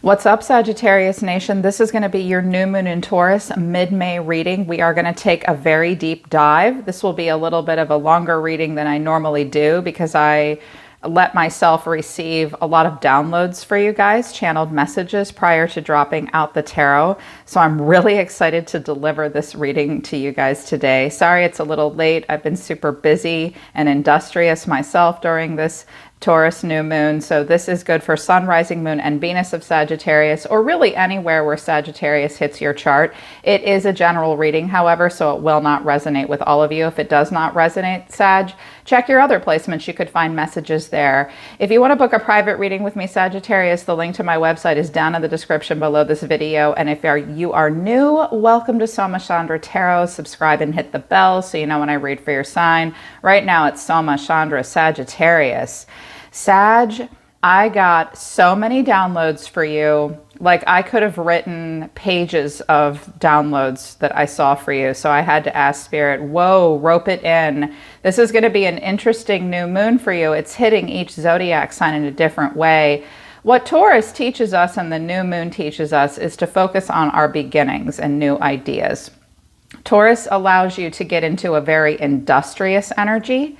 What's up, Sagittarius Nation? This is going to be your new moon in Taurus mid-May reading. We are going to take a very deep dive. This will be a little bit of a longer reading than I normally do because I let myself receive a lot of downloads for you guys, channeled messages prior to dropping out the tarot. So I'm really excited to deliver this reading to you guys today. Sorry it's a little late. I've been super busy and industrious myself during this Taurus new moon. So this is good for Sun, Rising Moon, and Venus of Sagittarius, or really anywhere where Sagittarius hits your chart. It is a general reading, however, so it will not resonate with all of you. If it does not resonate, Sag, check your other placements. You could find messages there. If you want to book a private reading with me, Sagittarius, the link to my website is down in the description below this video. And if you are new, welcome to Soma Chandra Tarot. Subscribe and hit the bell so you know when I read for your sign. Right now it's Soma Chandra Sagittarius. Sag, I got so many downloads for you. Like I could have written pages of downloads that I saw for you. So I had to ask Spirit, whoa, rope it in. This is going to be an interesting new moon for you. It's hitting each zodiac sign in a different way. What Taurus teaches us and the new moon teaches us is to focus on our beginnings and new ideas. Taurus allows you to get into a very industrious energy.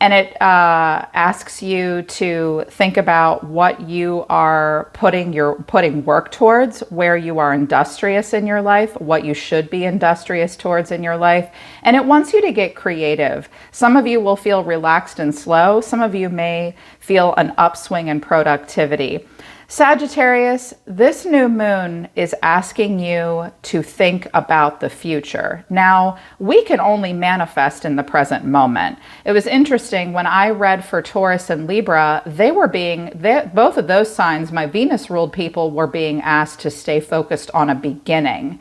And it asks you to think about what you are putting work towards, where you are industrious in your life, what you should be industrious towards in your life. And it wants you to get creative. Some of you will feel relaxed and slow. Some of you may feel an upswing in productivity. Sagittarius, this new moon is asking you to think about the future. Now, we can only manifest in the present moment. It was interesting when I read for Taurus and Libra, both of those signs, my Venus ruled people, were being asked to stay focused on a beginning.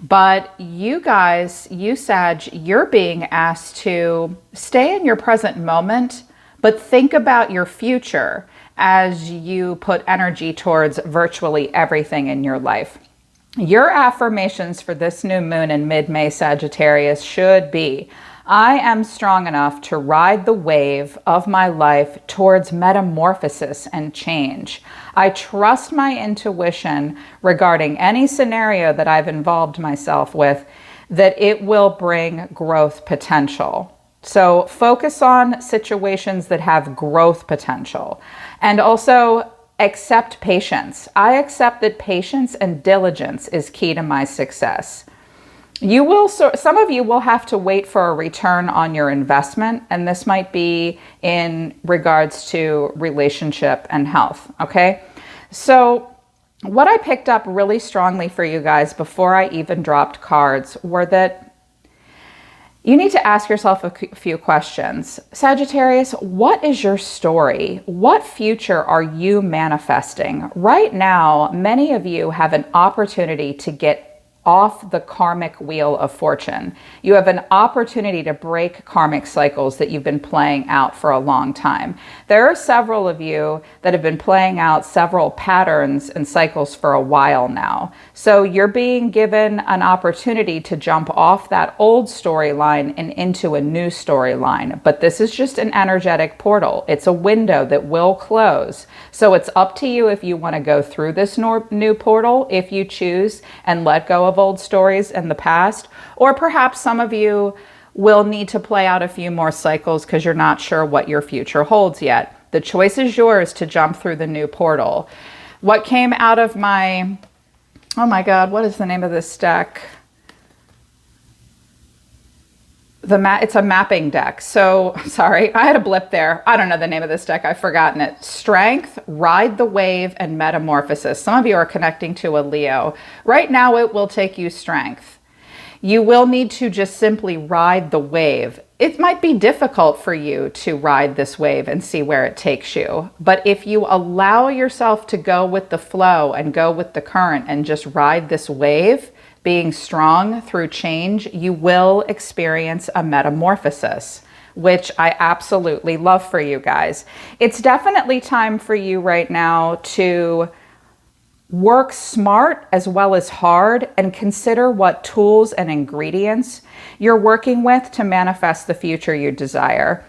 But you guys, you Sag, you're being asked to stay in your present moment, but think about your future as you put energy towards virtually everything in your life. Your affirmations for this new moon in mid-May, Sagittarius, should be, I am strong enough to ride the wave of my life towards metamorphosis and change. I trust my intuition regarding any scenario that I've involved myself with, that it will bring growth potential. So focus on situations that have growth potential. And also accept patience. I accept that patience and diligence is key to my success. Some of you will have to wait for a return on your investment, and this might be in regards to relationship and health, okay? So what I picked up really strongly for you guys before I even dropped cards were that you need to ask yourself a few questions. Sagittarius, what is your story? What future are you manifesting? Right now, many of you have an opportunity to get off the karmic wheel of fortune. You have an opportunity to break karmic cycles that you've been playing out for a long time. There are several of you that have been playing out several patterns and cycles for a while now. So you're being given an opportunity to jump off that old storyline and into a new storyline. But this is just an energetic portal. It's a window that will close. So it's up to you if you want to go through this new portal, if you choose, and let go of old stories in the past, or perhaps some of you will need to play out a few more cycles because you're not sure what your future holds yet. The choice is yours to jump through the new portal. What came out of my, oh my God, what is the name of this deck? It's a mapping deck. So sorry, I had a blip there. I don't know the name of this deck. I've forgotten it. Strength, Ride the Wave, and Metamorphosis. Some of you are connecting to a Leo. Right now, it will take you strength. You will need to just simply ride the wave. It might be difficult for you to ride this wave and see where it takes you. But if you allow yourself to go with the flow and go with the current and just ride this wave, being strong through change, you will experience a metamorphosis, which I absolutely love for you guys. It's definitely time for you right now to work smart as well as hard and consider what tools and ingredients you're working with to manifest the future you desire.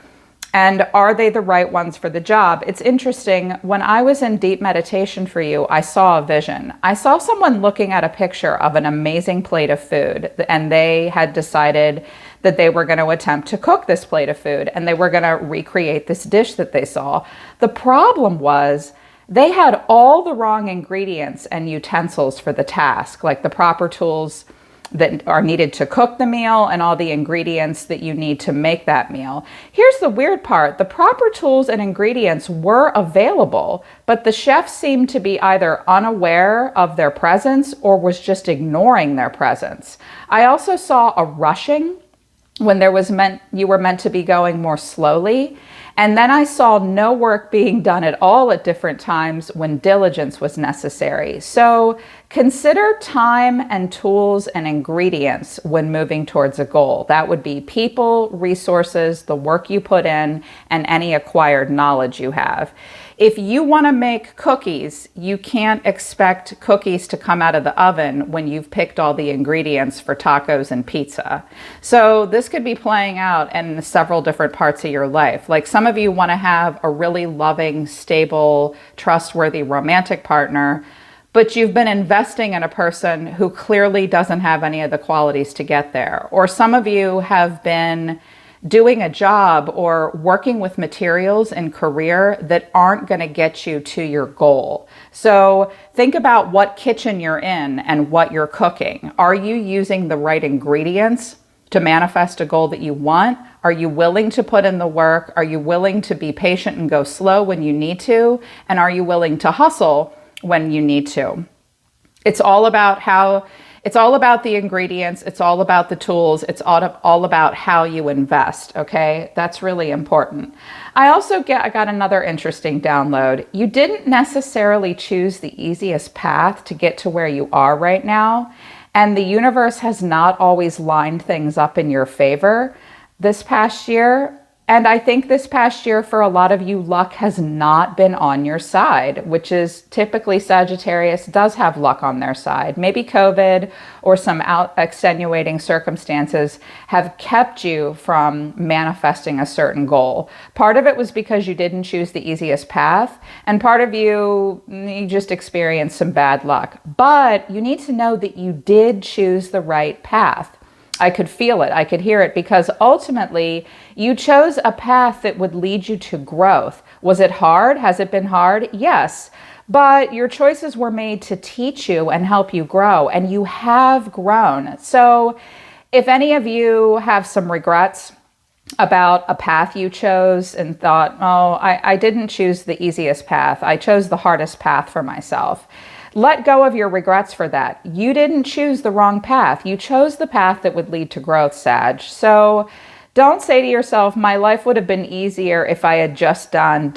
And are they the right ones for the job? It's interesting. When I was in deep meditation for you, I saw a vision. I saw someone looking at a picture of an amazing plate of food, and they had decided that they were going to attempt to cook this plate of food, and they were going to recreate this dish that they saw. The problem was they had all the wrong ingredients and utensils for the task, like the proper tools that are needed to cook the meal and all the ingredients that you need to make that meal. Here's the weird part. The proper tools and ingredients were available, but the chef seemed to be either unaware of their presence or was just ignoring their presence. I also saw a rushing when you were meant to be going more slowly. And then I saw no work being done at all at different times when diligence was necessary. So consider time and tools and ingredients when moving towards a goal. That would be people, resources, the work you put in, and any acquired knowledge you have. If you want to make cookies, you can't expect cookies to come out of the oven when you've picked all the ingredients for tacos and pizza. So this could be playing out in several different parts of your life. Like some of you want to have a really loving, stable, trustworthy romantic partner, but you've been investing in a person who clearly doesn't have any of the qualities to get there. Or some of you have been doing a job or working with materials in career that aren't going to get you to your goal. So think about what kitchen you're in and what you're cooking. Are you using the right ingredients to manifest a goal that you want? Are you willing to put in the work? Are you willing to be patient and go slow when you need to? And are you willing to hustle when you need to? It's all about the ingredients. It's all about the tools. It's all about how you invest. Okay. That's really important. I got another interesting download. You didn't necessarily choose the easiest path to get to where you are right now. And the universe has not always lined things up in your favor this past year. And I think this past year for a lot of you, luck has not been on your side, which is typically Sagittarius does have luck on their side. Maybe COVID or some extenuating circumstances have kept you from manifesting a certain goal. Part of it was because you didn't choose the easiest path, and part of you just experienced some bad luck. But you need to know that you did choose the right path. I could feel it. I could hear it, because ultimately you chose a path that would lead you to growth. Was it hard? Has it been hard? Yes. But your choices were made to teach you and help you grow, and you have grown. So if any of you have some regrets about a path you chose and thought, oh, I didn't choose the easiest path. I chose the hardest path for myself. Let go of your regrets for that. You didn't choose the wrong path. You chose the path that would lead to growth, Sag. So don't say to yourself, my life would have been easier if I had just done ...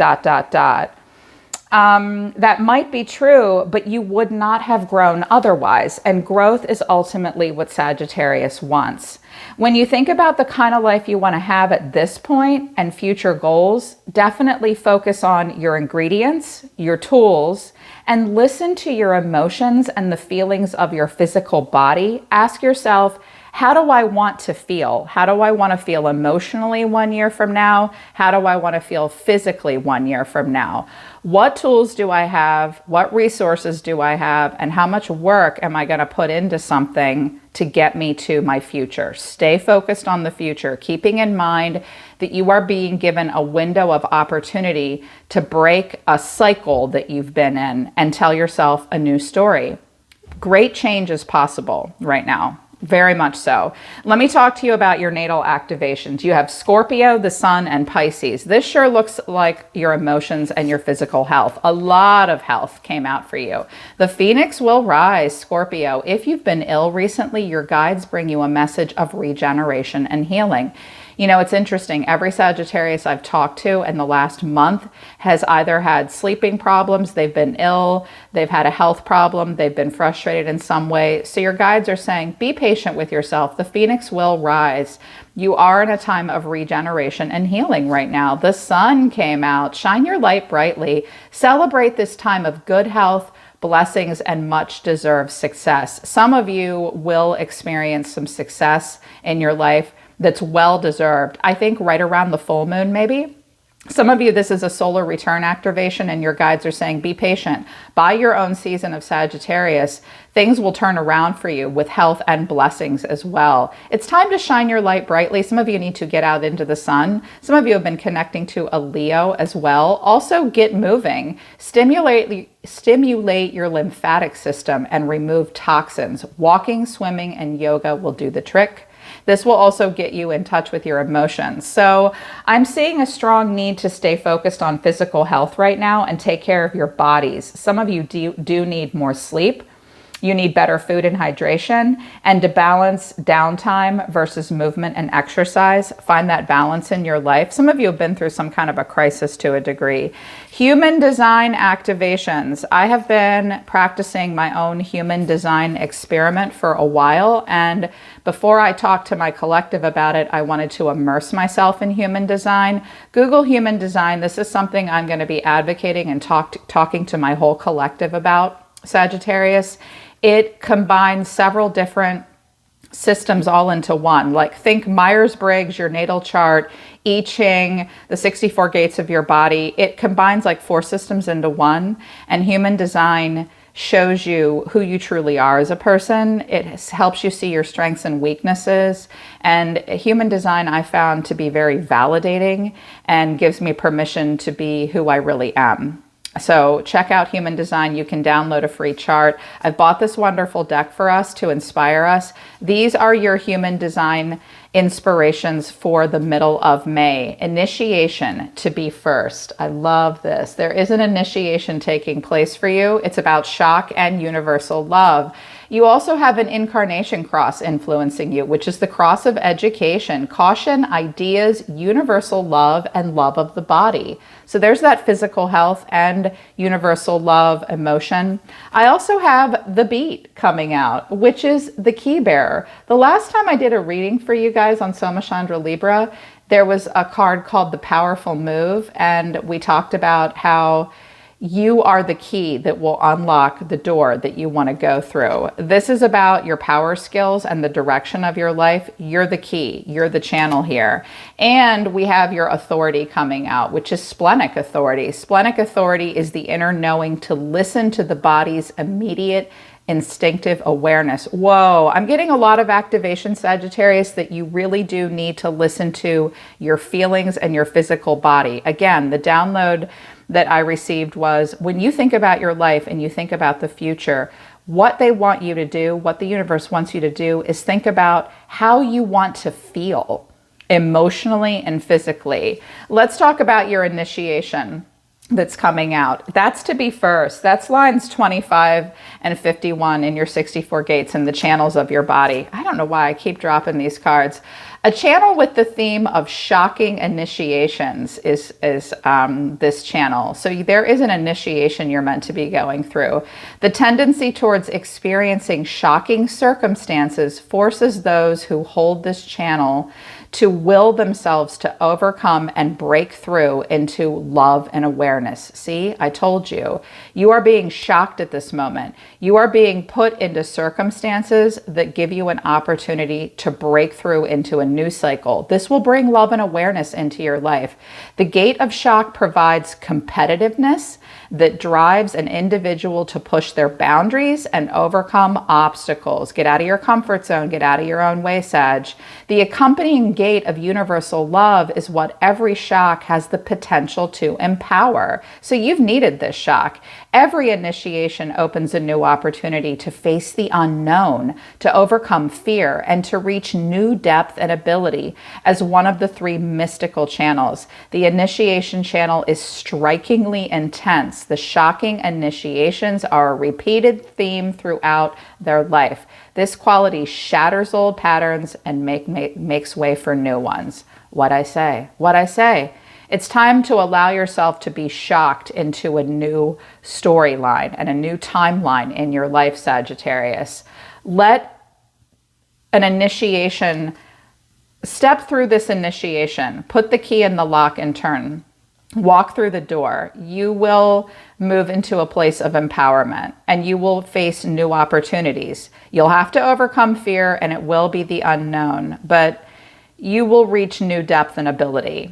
That might be true, but you would not have grown otherwise. And growth is ultimately what Sagittarius wants. When you think about the kind of life you want to have at this point and future goals, definitely focus on your ingredients, your tools, and listen to your emotions and the feelings of your physical body. Ask yourself, how do I want to feel? How do I want to feel emotionally 1 year from now? How do I want to feel physically 1 year from now? What tools do I have? What resources do I have? And how much work am I going to put into something to get me to my future? Stay focused on the future, keeping in mind that you are being given a window of opportunity to break a cycle that you've been in and tell yourself a new story. Great change is possible right now. Very much so. Let me talk to you about your natal activations. You have Scorpio, the Sun, and Pisces. This sure looks like your emotions and your physical health. A lot of health came out for you. The Phoenix will rise, Scorpio. If you've been ill recently, your guides bring you a message of regeneration and healing. You know, it's interesting. Every Sagittarius I've talked to in the last month has either had sleeping problems, they've been ill, they've had a health problem, they've been frustrated in some way. So your guides are saying, be patient with yourself. The Phoenix will rise. You are in a time of regeneration and healing right now. The sun came out. Shine your light brightly. Celebrate this time of good health, blessings, and much deserved success. Some of you will experience some success in your life that's well deserved. I think right around the full moon, maybe Some of you, this is a solar return activation, and your guides are saying, be patient. By your own season of Sagittarius, things will turn around for you with health and blessings as well. It's time to shine your light brightly. Some of you need to get out into the sun. Some of you have been connecting to a Leo as well. Also, get moving. Stimulate your lymphatic system and remove toxins. Walking, swimming, and yoga will do the trick. This will also get you in touch with your emotions. So I'm seeing a strong need to stay focused on physical health right now and take care of your bodies. Some of you do need more sleep. You need better food and hydration, and to balance downtime versus movement and exercise. Find that balance in your life. Some of you have been through some kind of a crisis to a degree. Human design activations. I have been practicing my own human design experiment for a while, and before I talked to my collective about it, I wanted to immerse myself in human design. Google human design. This is something I'm going to be advocating and talking to my whole collective about, Sagittarius. It combines several different systems all into one. Like, think Myers-Briggs, your natal chart, I Ching, the 64 gates of your body. It combines like 4 systems into one, and human design shows you who you truly are as a person. It helps you see your strengths and weaknesses. And human design I found to be very validating and gives me permission to be who I really am. So check out human design. You can download a free chart. I've bought this wonderful deck for us to inspire us. These are your human design inspirations for the middle of May. Initiation, to be first. I love this. There is an initiation taking place for you. It's about shock and universal love. You also have an incarnation cross influencing you, which is the cross of education, caution, ideas, universal love, and love of the body. So there's that physical health and universal love, emotion. I also have the beat coming out, which is the key bearer. The last time I did a reading for you guys on Soma, Chandra, Libra, there was a card called the Powerful Move, and we talked about how you are the key that will unlock the door that you want to go through. This is about your power skills and the direction of your life. You're the key. You're the channel here. And we have your authority coming out, which is splenic authority. Splenic authority is the inner knowing to listen to the body's immediate instinctive awareness. Whoa, I'm getting a lot of activation, Sagittarius, that you really do need to listen to your feelings and your physical body. Again, the download that I received was, when you think about your life and you think about the future, what they want you to do, what the universe wants you to do, is think about how you want to feel emotionally and physically. Let's talk about your initiation that's coming out. That's to be first. That's lines 25 and 51 in your 64 gates and the channels of your body. I don't know why I keep dropping these cards. A channel with the theme of shocking initiations is this channel. So there is an initiation you're meant to be going through. The tendency towards experiencing shocking circumstances forces those who hold this channel to will themselves to overcome and break through into love and awareness. See, I told you. You are being shocked at this moment. You are being put into circumstances that give you an opportunity to break through into a new cycle. This will bring love and awareness into your life. The gate of shock provides competitiveness that drives an individual to push their boundaries and overcome obstacles. Get out of your comfort zone. Get out of your own way, Sag. The accompanying gate of universal love is what every shock has the potential to empower. So you've needed this shock. Every initiation opens a new opportunity to face the unknown, to overcome fear, and to reach new depth and ability as one of the 3 mystical channels. The initiation channel is strikingly intense. The shocking initiations are a repeated theme throughout their life. This quality shatters old patterns and makes way for new ones. What I say? What I say? It's time to allow yourself to be shocked into a new storyline and a new timeline in your life, Sagittarius. Let an initiation, step through this initiation, put the key in the lock and turn. Walk through the door. You will move into a place of empowerment and you will face new opportunities. You'll have to overcome fear and it will be the unknown, but you will reach new depth and ability.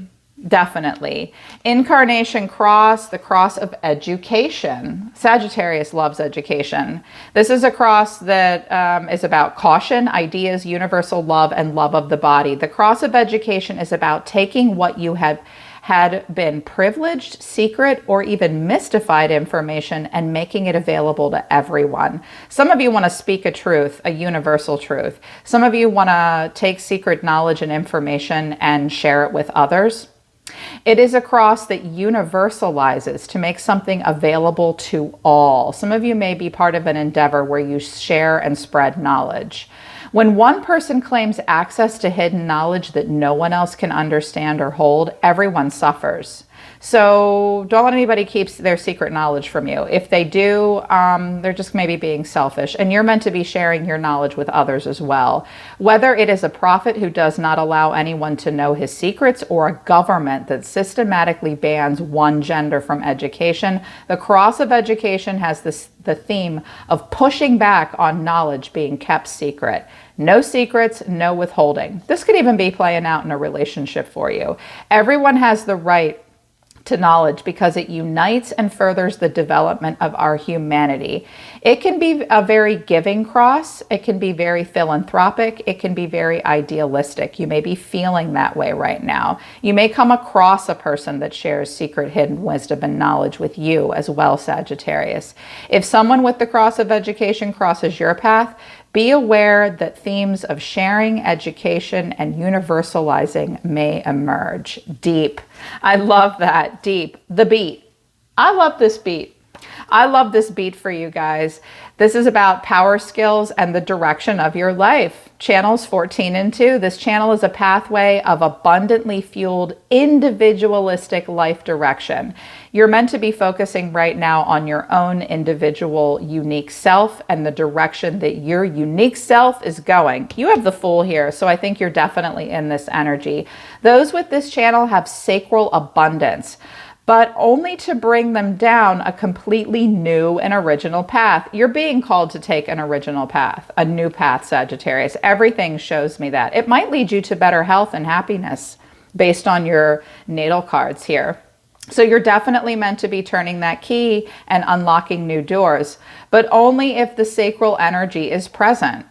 Definitely. Incarnation cross, the cross of education. Sagittarius loves education. This is a cross that is about caution, ideas, universal love, and love of the body. The cross of education is about taking what you have had been privileged, secret, or even mystified information and making it available to everyone. Some of you want to speak a truth, a universal truth. Some of you want to take secret knowledge and information and share it with others. It is a cross that universalizes to make something available to all. Some of you may be part of an endeavor where you share and spread knowledge. When one person claims access to hidden knowledge that no one else can understand or hold, everyone suffers. So don't let anybody keep their secret knowledge from you. If they do, they're just maybe being selfish. And you're meant to be sharing your knowledge with others as well. Whether it is a prophet who does not allow anyone to know his secrets or a government that systematically bans one gender from education, the cross of education has the theme of pushing back on knowledge being kept secret. No secrets, no withholding. This could even be playing out in a relationship for you. Everyone has the right to knowledge because it unites and furthers the development of our humanity. It can be a very giving cross. It can be very philanthropic. It can be very idealistic. You may be feeling that way right now. You may come across a person that shares secret, hidden wisdom and knowledge with you as well, Sagittarius. If someone with the cross of education crosses your path, be aware that themes of sharing, education, and universalizing may emerge. Deep. I love that. Deep. The beat. I love this beat. I love this beat for you guys. This is about power skills and the direction of your life. Channels 14 and 2. This channel is a pathway of abundantly fueled, individualistic life direction. You're meant to be focusing right now on your own individual, unique self and the direction that your unique self is going. You have the Fool here, so I think you're definitely in this energy. Those with this channel have sacral abundance, but only to bring them down a completely new and original path. You're being called to take an original path, a new path, Sagittarius. Everything shows me that. It might lead you to better health and happiness based on your natal cards here. So you're definitely meant to be turning that key and unlocking new doors, but only if the sacral energy is present.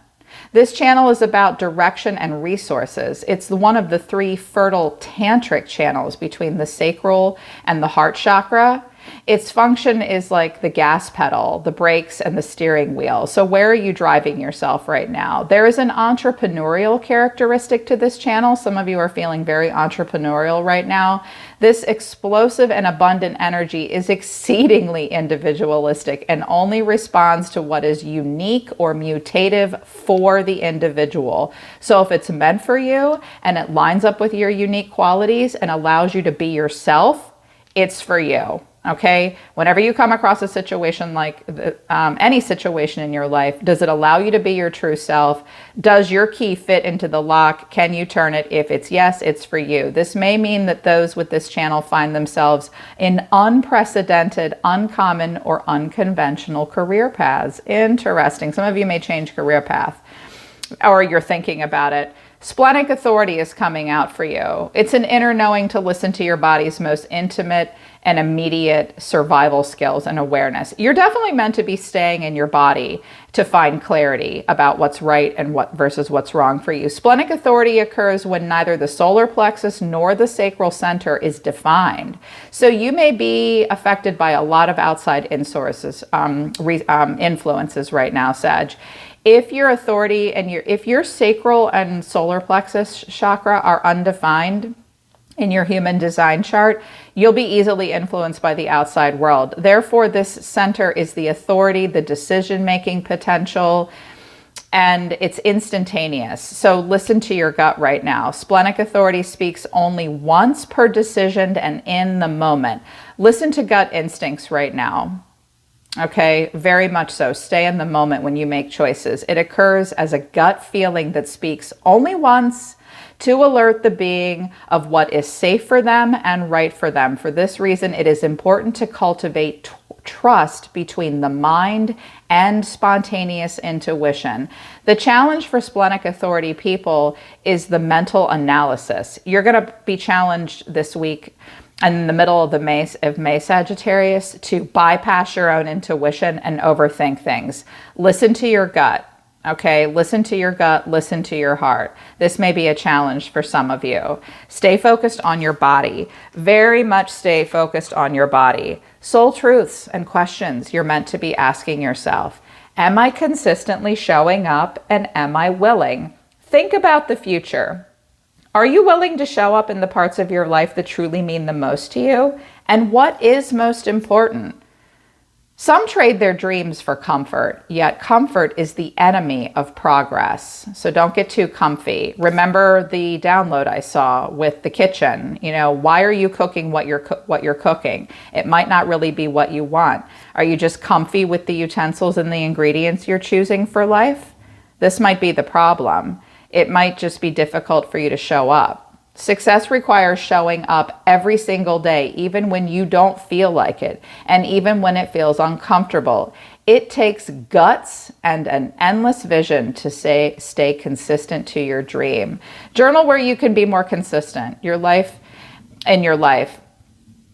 This channel is about direction and resources. It's one of the 3 fertile tantric channels between the sacral and the heart chakra. Its function is like the gas pedal, the brakes, and the steering wheel. So where are you driving yourself right now? There is an entrepreneurial characteristic to this channel. Some of you are feeling very entrepreneurial right now. This explosive and abundant energy is exceedingly individualistic and only responds to what is unique or mutative for the individual. So if it's meant for you and it lines up with your unique qualities and allows you to be yourself, it's for you. Okay, whenever you come across a situation like any situation in your life, does it allow you to be your true self? Does your key fit into the lock? Can you turn it? If it's yes, it's for you. This may mean that those with this channel find themselves in unprecedented, uncommon, or unconventional career paths. Interesting. Some of you may change career path, or you're thinking about it. Splenic authority is coming out for you. It's an inner knowing to listen to your body's most intimate and immediate survival skills and awareness. You're definitely meant to be staying in your body to find clarity about what's right and what versus what's wrong for you. Splenic authority occurs when neither the solar plexus nor the sacral center is defined. So you may be affected by a lot of outside influences right now, Sag. If your authority and if your sacral and solar plexus chakra are undefined in your human design chart, you'll be easily influenced by the outside world. Therefore, this center is the authority, the decision-making potential, and it's instantaneous. So listen to your gut right now. Splenic authority speaks only once per decision and in the moment. Listen to gut instincts right now. Okay, very much so. Stay in the moment when you make choices. It occurs as a gut feeling that speaks only once to alert the being of what is safe for them and right for them. For this reason, it is important to cultivate trust between the mind and spontaneous intuition. The challenge for splenic authority people is the mental analysis. You're going to be challenged this week in the middle of May, Sagittarius, to bypass your own intuition and overthink things. Listen to your gut. Okay, listen to your gut, listen to your heart. This may be a challenge for some of you. Stay focused on your body. Very much stay focused on your body. Soul truths and questions you're meant to be asking yourself. Am I consistently showing up, and am I willing? Think about the future. Are you willing to show up in the parts of your life that truly mean the most to you? And what is most important? Some trade their dreams for comfort, yet comfort is the enemy of progress. So don't get too comfy. Remember the download I saw with the kitchen. You know, why are you cooking what you're cooking? It might not really be what you want. Are you just comfy with the utensils and the ingredients you're choosing for life? This might be the problem. It might just be difficult for you to show up. Success requires showing up every single day, even when you don't feel like it, and even when it feels uncomfortable. It takes guts and an endless vision to stay consistent to your dream. Journal where you can be more consistent in your life.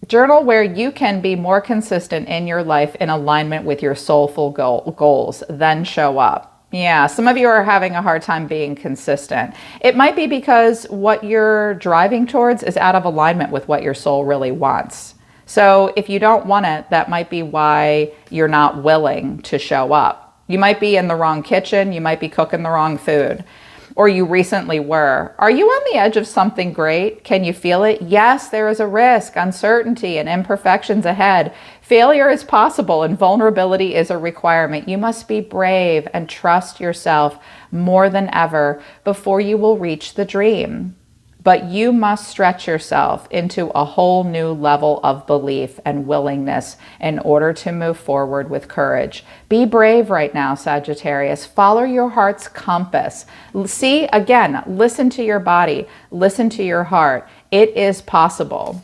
Journal where you can be more consistent in your life in alignment with your soulful goals, then show up. Yeah, some of you are having a hard time being consistent. It might be because what you're driving towards is out of alignment with what your soul really wants. So if you don't want it, that might be why you're not willing to show up. You might be in the wrong kitchen, you might be cooking the wrong food, or you recently were. Are you on the edge of something great? Can you feel it? Yes, there is a risk, uncertainty, and imperfections ahead. Failure is possible and vulnerability is a requirement. You must be brave and trust yourself more than ever before you will reach the dream. But you must stretch yourself into a whole new level of belief and willingness in order to move forward with courage. Be brave right now, Sagittarius. Follow your heart's compass. See, again, listen to your body, listen to your heart. It is possible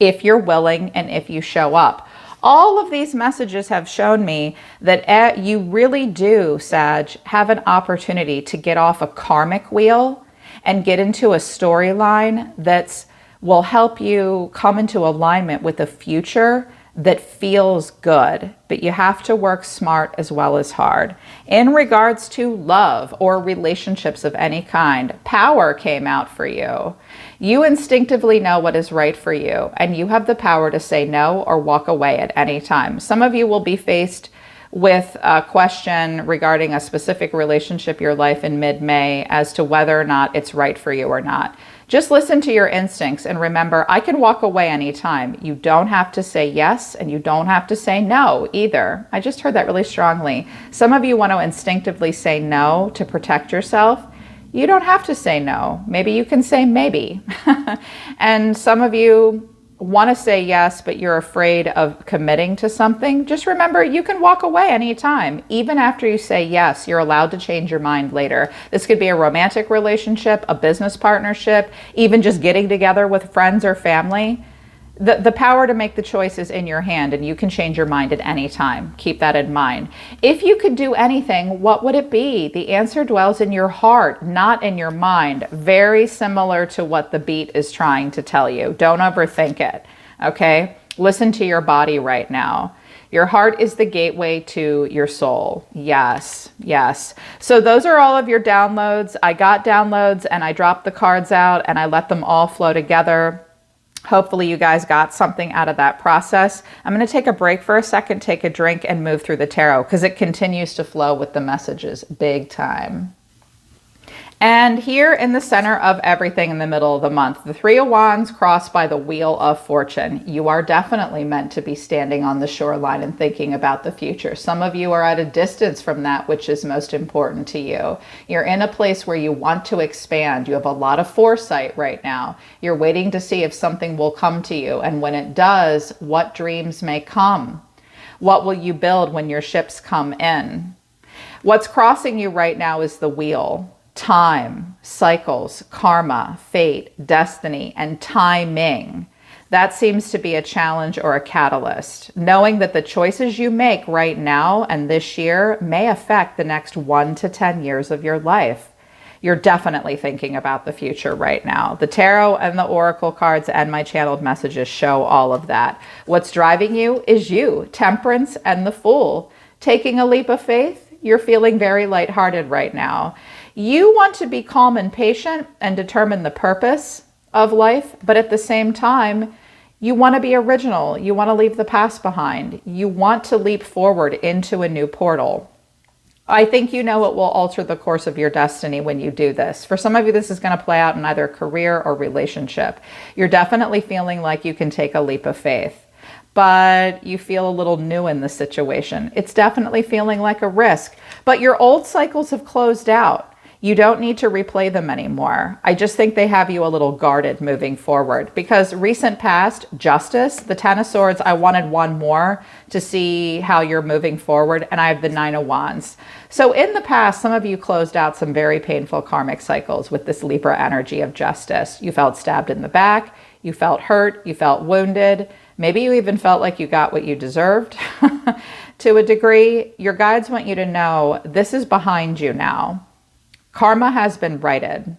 if you're willing and if you show up. All of these messages have shown me that you really do, Sag, have an opportunity to get off a karmic wheel and get into a storyline that will help you come into alignment with a future that feels good, but you have to work smart as well as hard. In regards to love or relationships of any kind, power came out for you. You instinctively know what is right for you, and you have the power to say no or walk away at any time. Some of you will be faced with a question regarding a specific relationship in your life in mid-May as to whether or not it's right for you or not. Just listen to your instincts and remember, I can walk away anytime. You don't have to say yes and you don't have to say no either. I just heard that really strongly. Some of you want to instinctively say no to protect yourself. You don't have to say no. Maybe you can say maybe. And some of you want to say yes, but you're afraid of committing to something. Just remember, you can walk away anytime. Even after you say yes, you're allowed to change your mind later. This could be a romantic relationship, a business partnership, even just getting together with friends or family. The power to make the choice is in your hand, and you can change your mind at any time. Keep that in mind. If you could do anything, what would it be? The answer dwells in your heart, not in your mind. Very similar to what the beat is trying to tell you. Don't overthink it, okay? Listen to your body right now. Your heart is the gateway to your soul. Yes, yes. So those are all of your downloads. I got downloads and I dropped the cards out and I let them all flow together. Hopefully you guys got something out of that process. I'm going to take a break for a second, take a drink, and move through the tarot because it continues to flow with the messages big time. And here in the center of everything in the middle of the month, the Three of Wands crossed by the Wheel of Fortune. You are definitely meant to be standing on the shoreline and thinking about the future. Some of you are at a distance from that which is most important to you. You're in a place where you want to expand. You have a lot of foresight right now. You're waiting to see if something will come to you. And when it does, what dreams may come? What will you build when your ships come in? What's crossing you right now is the wheel. Time, cycles, karma, fate, destiny, and timing. That seems to be a challenge or a catalyst. Knowing that the choices you make right now and this year may affect the next 1 to 10 years of your life. You're definitely thinking about the future right now. The tarot and the oracle cards and my channeled messages show all of that. What's driving you is you, Temperance and the Fool. Taking a leap of faith, you're feeling very lighthearted right now. You want to be calm and patient and determine the purpose of life, but at the same time, you want to be original. You want to leave the past behind. You want to leap forward into a new portal. I think you know it will alter the course of your destiny when you do this. For some of you, this is going to play out in either career or relationship. You're definitely feeling like you can take a leap of faith, but you feel a little new in the situation. It's definitely feeling like a risk, but your old cycles have closed out. You don't need to replay them anymore. I just think they have you a little guarded moving forward because recent past, Justice, the Ten of Swords, I wanted one more to see how you're moving forward, and I have the Nine of Wands. So in the past, some of you closed out some very painful karmic cycles with this Libra energy of Justice. You felt stabbed in the back, you felt hurt, you felt wounded, maybe you even felt like you got what you deserved to a degree. Your guides want you to know this is behind you now. Karma has been righted.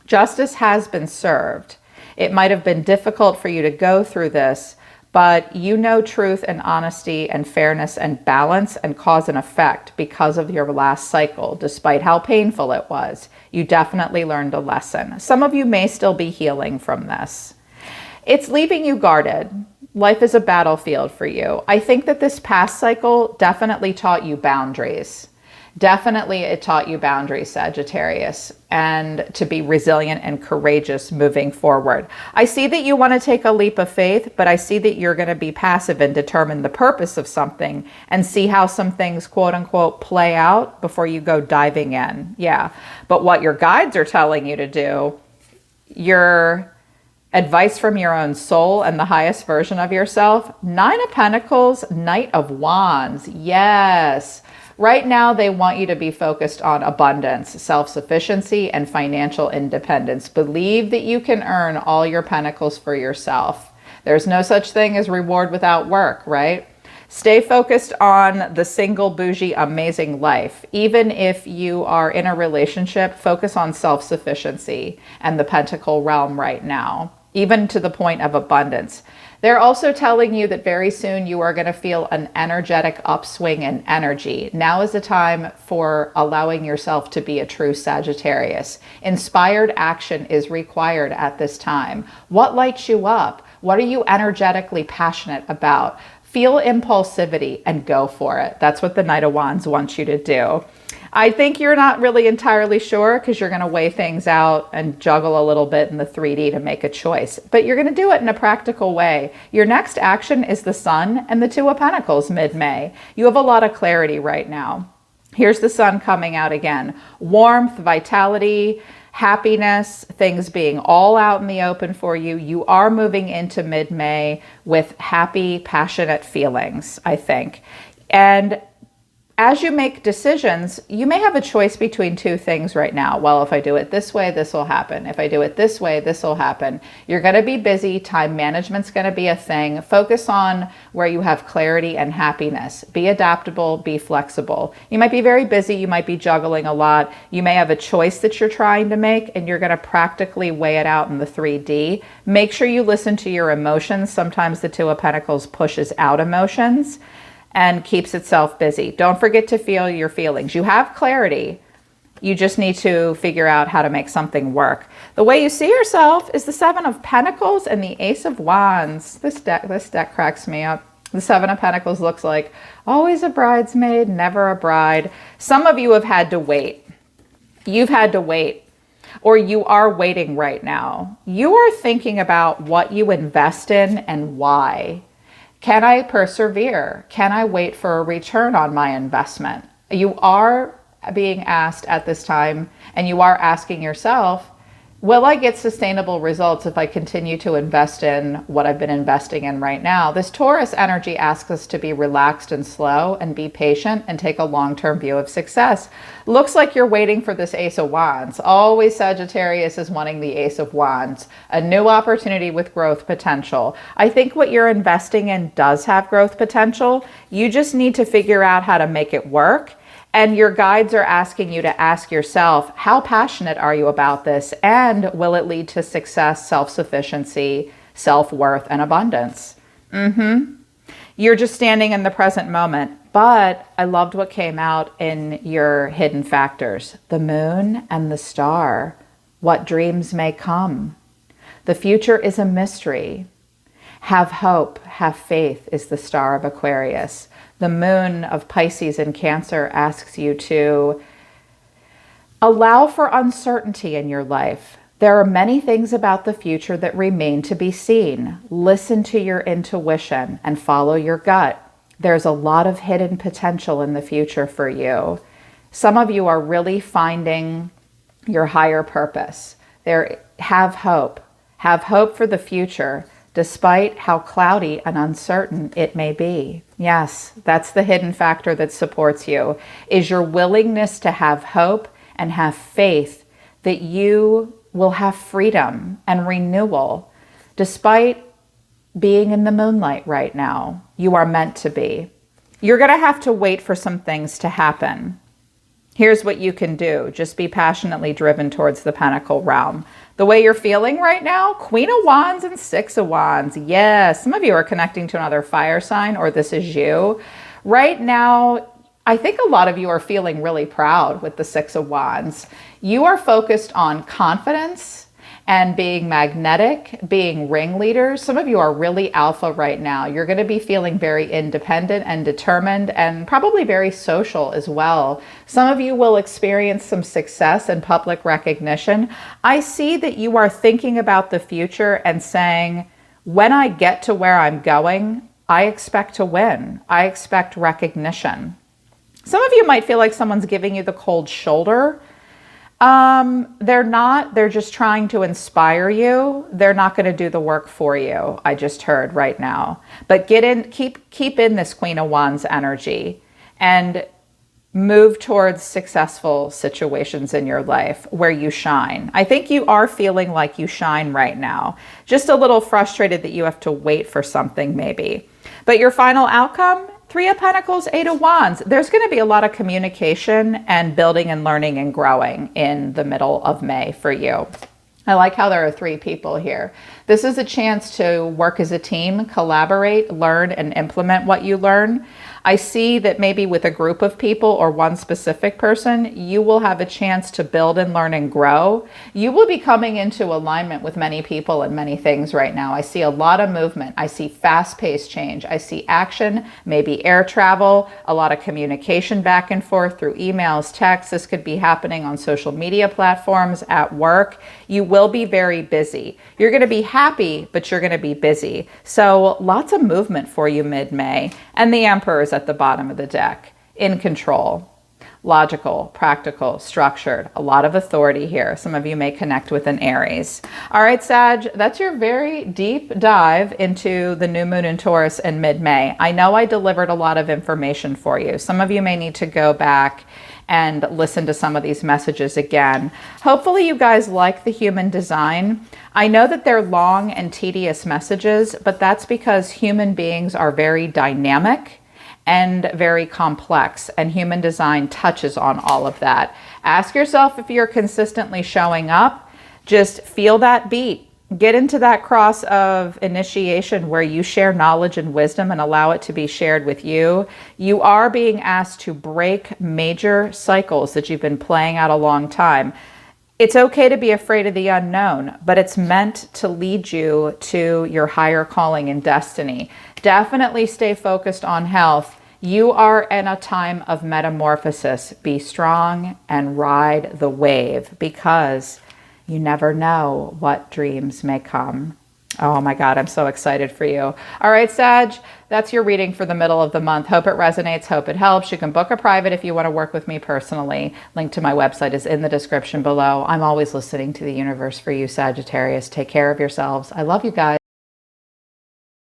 Justice has been served. It might have been difficult for you to go through this, but you know truth and honesty and fairness and balance and cause and effect because of your last cycle, despite how painful it was. You definitely learned a lesson. Some of you may still be healing from this. It's leaving you guarded. Life is a battlefield for you. I think that this past cycle definitely taught you boundaries. Definitely it taught you boundaries, Sagittarius, and to be resilient and courageous moving forward. I see that you want to take a leap of faith, but I see that you're going to be passive and determine the purpose of something and see how some things, quote unquote, play out before you go diving in. Yeah. But what your guides are telling you to do, your advice from your own soul and the highest version of yourself, Nine of Pentacles, Knight of Wands. Yes. Right now, they want you to be focused on abundance, self-sufficiency, and financial independence. Believe that you can earn all your pentacles for yourself. There's no such thing as reward without work, right? Stay focused on the single, bougie, amazing life. Even if you are in a relationship, focus on self-sufficiency and the pentacle realm right now, even to the point of abundance. They're also telling you that very soon you are going to feel an energetic upswing in energy. Now is the time for allowing yourself to be a true Sagittarius. Inspired action is required at this time. What lights you up? What are you energetically passionate about? Feel impulsivity and go for it. That's what the Knight of Wands wants you to do. I think you're not really entirely sure because you're going to weigh things out and juggle a little bit in the 3D to make a choice, but you're going to do it in a practical way. Your next action is the Sun and the Two of Pentacles mid-May. You have a lot of clarity right now. Here's the Sun coming out again. Warmth, vitality, happiness, things being all out in the open for you. You are moving into mid-May with happy, passionate feelings, I think. And as you make decisions, you may have a choice between two things right now. Well, if I do it this way, this will happen. If I do it this way, this will happen. You're going to be busy. Time management's going to be a thing. Focus on where you have clarity and happiness. Be adaptable, be flexible. You might be very busy. You might be juggling a lot. You may have a choice that you're trying to make, and you're going to practically weigh it out in the 3D. Make sure you listen to your emotions. Sometimes the Two of Pentacles pushes out emotions and keeps itself busy. Don't forget to feel your feelings. You have clarity. You just need to figure out how to make something work. The way you see yourself is the Seven of Pentacles and the Ace of Wands. This deck cracks me up. The Seven of Pentacles looks like always a bridesmaid, never a bride. Some of you have had to wait. You've had to wait, or you are waiting right now. You are thinking about what you invest in and why. Can I persevere? Can I wait for a return on my investment? You are being asked at this time, and you are asking yourself, Will I get sustainable results if I continue to invest in what I've been investing in right now? This Taurus energy asks us to be relaxed and slow and be patient and take a long-term view of success. Looks like you're waiting for this Ace of Wands. Always Sagittarius is wanting the Ace of Wands, a new opportunity with growth potential. I think what you're investing in does have growth potential. You just need to figure out how to make it work. And your guides are asking you to ask yourself, how passionate are you about this? And will it lead to success, self-sufficiency, self-worth, and abundance? You're just standing in the present moment. But I loved what came out in your hidden factors. The moon and the star. What dreams may come. The future is a mystery. Have hope, have faith is the star of Aquarius. The moon of Pisces and Cancer asks you to allow for uncertainty in your life. There are many things about the future that remain to be seen. Listen to your intuition and follow your gut. There's a lot of hidden potential in the future for you. Some of you are really finding your higher purpose. Have hope. Have hope for the future, despite how cloudy and uncertain it may be. Yes, that's the hidden factor that supports you, is your willingness to have hope and have faith that you will have freedom and renewal. Despite being in the moonlight right now, you are meant to be. You're going to have to wait for some things to happen. Here's what you can do. Just be passionately driven towards the Pentacle realm. The way you're feeling right now, Queen of Wands and Six of Wands. Yes, some of you are connecting to another fire sign, or this is you. Right now, I think a lot of you are feeling really proud with the Six of Wands. You are focused on confidence and being magnetic, being ringleaders. Some of you are really alpha right now. You're going to be feeling very independent and determined and probably very social as well. Some of you will experience some success and public recognition. I see that you are thinking about the future and saying, when I get to where I'm going, I expect to win. I expect recognition. Some of you might feel like someone's giving you the cold shoulder. They're not. They're just trying to inspire you. They're not going to do the work for you. I just heard right now. But keep in this Queen of Wands energy and move towards successful situations in your life where you shine. I think you are feeling like you shine right now. Just a little frustrated that you have to wait for something maybe. But your final outcome, Three of Pentacles, Eight of Wands. There's going to be a lot of communication and building and learning and growing in the middle of May for you. I like how there are three people here. This is a chance to work as a team, collaborate, learn, and implement what you learn. I see that maybe with a group of people or one specific person, you will have a chance to build and learn and grow. You will be coming into alignment with many people and many things right now. I see a lot of movement. I see fast-paced change. I see action, maybe air travel, a lot of communication back and forth through emails, texts. This could be happening on social media platforms, at work. You will be very busy. You're going to be happy, but you're going to be busy. So lots of movement for you mid-May. And the Emperor is at the bottom of the deck, in control, logical, practical, structured, a lot of authority here. Some of you may connect with an Aries. All right, Sag, that's your very deep dive into the new moon in Taurus in mid-May. I know I delivered a lot of information for you. Some of you may need to go back and listen to some of these messages again. Hopefully you guys like the human design. I know that they're long and tedious messages, but that's because human beings are very dynamic and very complex, and human design touches on all of that. Ask yourself if you're consistently showing up. Just feel that beat. Get into that cross of initiation where you share knowledge and wisdom and allow it to be shared with you. You are being asked to break major cycles that you've been playing out a long time. It's okay to be afraid of the unknown, but it's meant to lead you to your higher calling and destiny. Definitely stay focused on health. You are in a time of metamorphosis. Be strong and ride the wave, because you never know what dreams may come. Oh my God, I'm so excited for you. All right, Sag, that's your reading for the middle of the month. Hope it resonates. Hope it helps. You can book a private if you want to work with me personally. Link to my website is in the description below. I'm always listening to the universe for you, Sagittarius. Take care of yourselves. I love you guys.